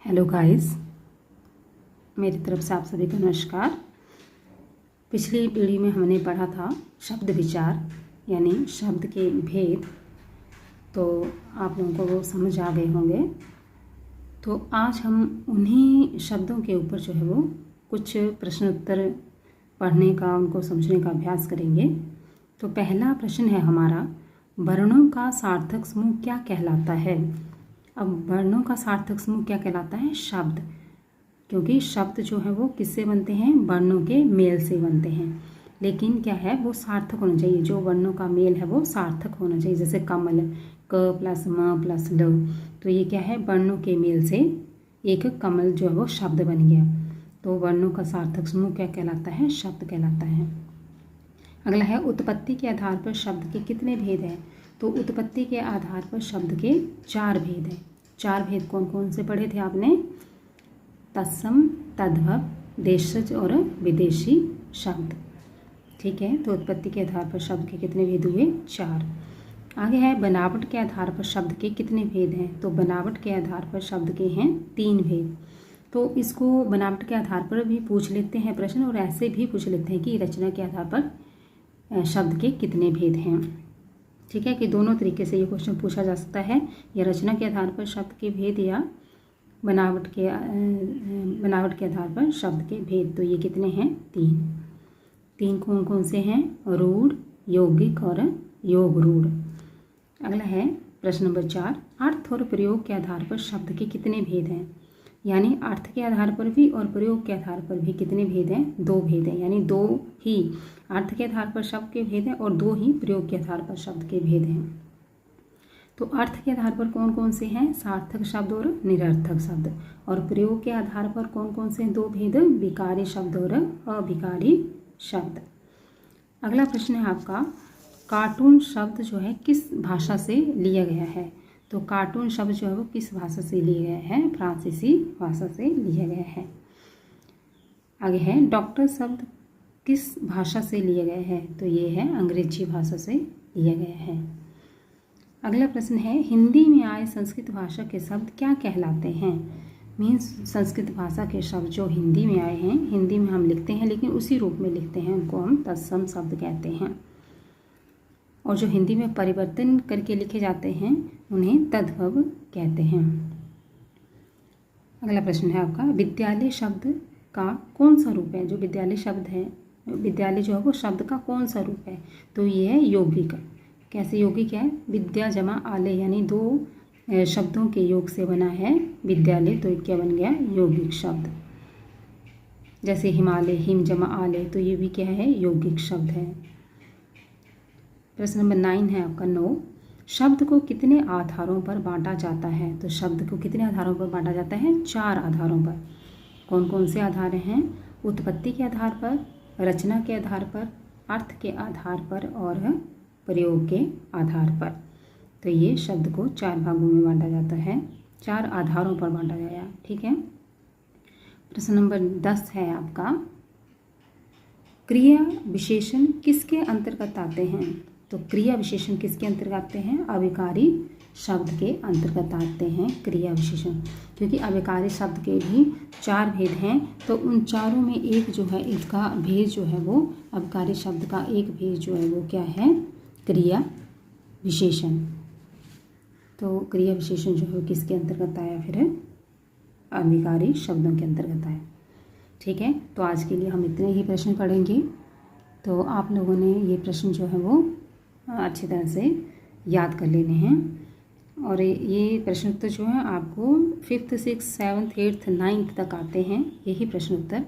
Hello guys, मेरी तरफ से आप सभी को नमस्कार। पिछली वीडियो में हमने पढ़ा था शब्द विचार यानी शब्द के भेद, तो आप लोगों को वो समझ आ गए होंगे। तो आज हम उन्हीं शब्दों के ऊपर जो है वो कुछ प्रश्न उत्तर पढ़ने का, उनको समझने का अभ्यास करेंगे। तो पहला प्रश्न है हमारा, वर्णों का सार्थक समूह क्या कहलाता है। अब वर्णों का सार्थक समूह क्या कहलाता है? शब्द। क्योंकि शब्द जो है वो किससे बनते हैं? वर्णों के मेल से बनते हैं। लेकिन क्या है, वो सार्थक होना चाहिए। जो वर्णों का मेल है वो सार्थक होना चाहिए। जैसे कमल, क प्लस म प्लस ल, तो ये क्या है? वर्णों के मेल से एक कमल जो है वो शब्द बन गया। तो वर्णों का सार्थक समूह क्या कहलाता है? शब्द कहलाता है। अगला है, उत्पत्ति के आधार पर शब्द के कितने भेद हैं? तो उत्पत्ति के आधार पर शब्द के 4 भेद हैं। 4 भेद कौन कौन से पढ़े थे आपने? तत्सम, तद्भव, देशज और विदेशी शब्द। ठीक है, तो उत्पत्ति के आधार पर शब्द के कितने भेद हुए? 4। आगे है, बनावट के आधार पर शब्द के कितने भेद हैं? तो बनावट के आधार पर शब्द के हैं 3 भेद। तो इसको बनावट के आधार पर भी पूछ लेते हैं प्रश्न, और ऐसे भी पूछ लेते हैं कि रचना के आधार पर शब्द के कितने भेद हैं। ठीक है, कि दोनों तरीके से ये क्वेश्चन पूछा जा सकता है, या रचना के आधार पर शब्द के भेद, या बनावट के आधार पर शब्द के भेद। तो ये कितने हैं? 3 कौन कौन से हैं? रूढ़, यौगिक और योग रूढ़। अगला है प्रश्न नंबर 4, अर्थ और प्रयोग के आधार पर शब्द के कितने भेद हैं? यानी अर्थ के आधार पर भी और प्रयोग के आधार पर भी कितने भेद हैं? 2 भेद हैं। यानी 2 ही अर्थ के आधार पर शब्द के भेद हैं और 2 ही प्रयोग के आधार पर शब्द के भेद हैं। तो अर्थ के आधार पर कौन कौन से हैं? सार्थक शब्द और निरर्थक शब्द। और प्रयोग के आधार पर कौन कौन से 2 भेद? विकारी शब्द और अविकारी शब्द। अगला प्रश्न है आपका, कार्टून शब्द जो है किस भाषा से लिया गया है? तो कार्टून शब्द जो है वो किस भाषा से लिया गया है? फ्रांसीसी भाषा से लिया गया है। आगे है, डॉक्टर शब्द किस भाषा से लिया गया है? तो ये है अंग्रेजी भाषा से लिया गया है। अगला प्रश्न है, हिंदी में आए संस्कृत भाषा के शब्द क्या कहलाते हैं? मीन्स संस्कृत भाषा के शब्द जो हिंदी में आए हैं, हिंदी में हम लिखते हैं लेकिन उसी रूप में लिखते हैं, उनको हम तत्सम शब्द कहते हैं। और जो हिंदी में परिवर्तन करके लिखे जाते हैं उन्हें तद्भव कहते हैं। अगला प्रश्न है आपका, विद्यालय शब्द का कौन सा रूप है? जो विद्यालय शब्द है, विद्यालय जो है वो शब्द का कौन सा रूप है? तो ये है यौगिक। कैसे यौगिक है? विद्या जमा आलय, यानी 2 शब्दों के योग से बना है विद्यालय, तो क्या बन गया? यौगिक शब्द। जैसे हिमालय, हिम जमा आलय, तो ये भी क्या है? यौगिक शब्द है। प्रश्न नंबर 9 है आपका 9, शब्द को कितने आधारों पर बांटा जाता है? तो शब्द को कितने आधारों पर बांटा जाता है? 4 आधारों पर। कौन कौन से आधार हैं? उत्पत्ति के आधार पर, रचना के आधार पर, अर्थ के आधार पर और प्रयोग के आधार पर। तो ये शब्द को 4 भागों में बांटा जाता है, 4 आधारों पर बांटा गया। ठीक है। प्रश्न नंबर 10 है आपका, क्रिया विशेषण किसके अंतर्गत आते हैं? तो क्रिया विशेषण किसके अंतर्गत आते हैं? अविकारी शब्द के अंतर्गत आते हैं क्रिया विशेषण। क्योंकि अविकारी शब्द के भी 4 भेद हैं, तो उन चारों में एक जो है, इसका भेद जो है वो, अविकारी शब्द का एक भेद जो है वो क्या है? क्रिया विशेषण। तो क्रिया विशेषण जो है किसके अंतर्गत आया? फिर अविकारी शब्दों के अंतर्गत आया। ठीक है, तो आज के लिए हम इतने ही प्रश्न पढ़ेंगे। तो आप लोगों ने ये प्रश्न जो है वो अच्छी तरह से याद कर लेने हैं। और ये प्रश्न उत्तर जो है आपको 5th 6th 7th 8th 9th तक आते हैं, यही प्रश्न उत्तर,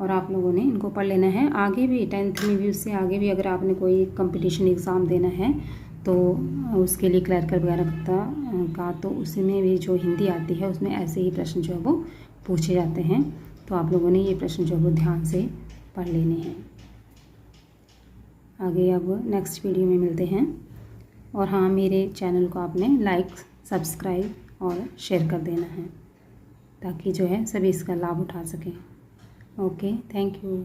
और आप लोगों ने इनको पढ़ लेना है। आगे भी 10th में भी, उससे आगे भी अगर आपने कोई कंपटीशन एग्ज़ाम देना है तो उसके लिए क्लर्कर वगैरह का, तो उसमें भी जो हिंदी आती है उसमें ऐसे ही प्रश्न जो है वो पूछे जाते हैं। तो आप लोगों ने ये प्रश्न जो है वो ध्यान से पढ़ लेने हैं। आगे अब नेक्स्ट वीडियो में मिलते हैं। और हाँ, मेरे चैनल को आपने लाइक, सब्सक्राइब और शेयर कर देना है, ताकि जो है सभी इसका लाभ उठा सकें। Okay, thank you.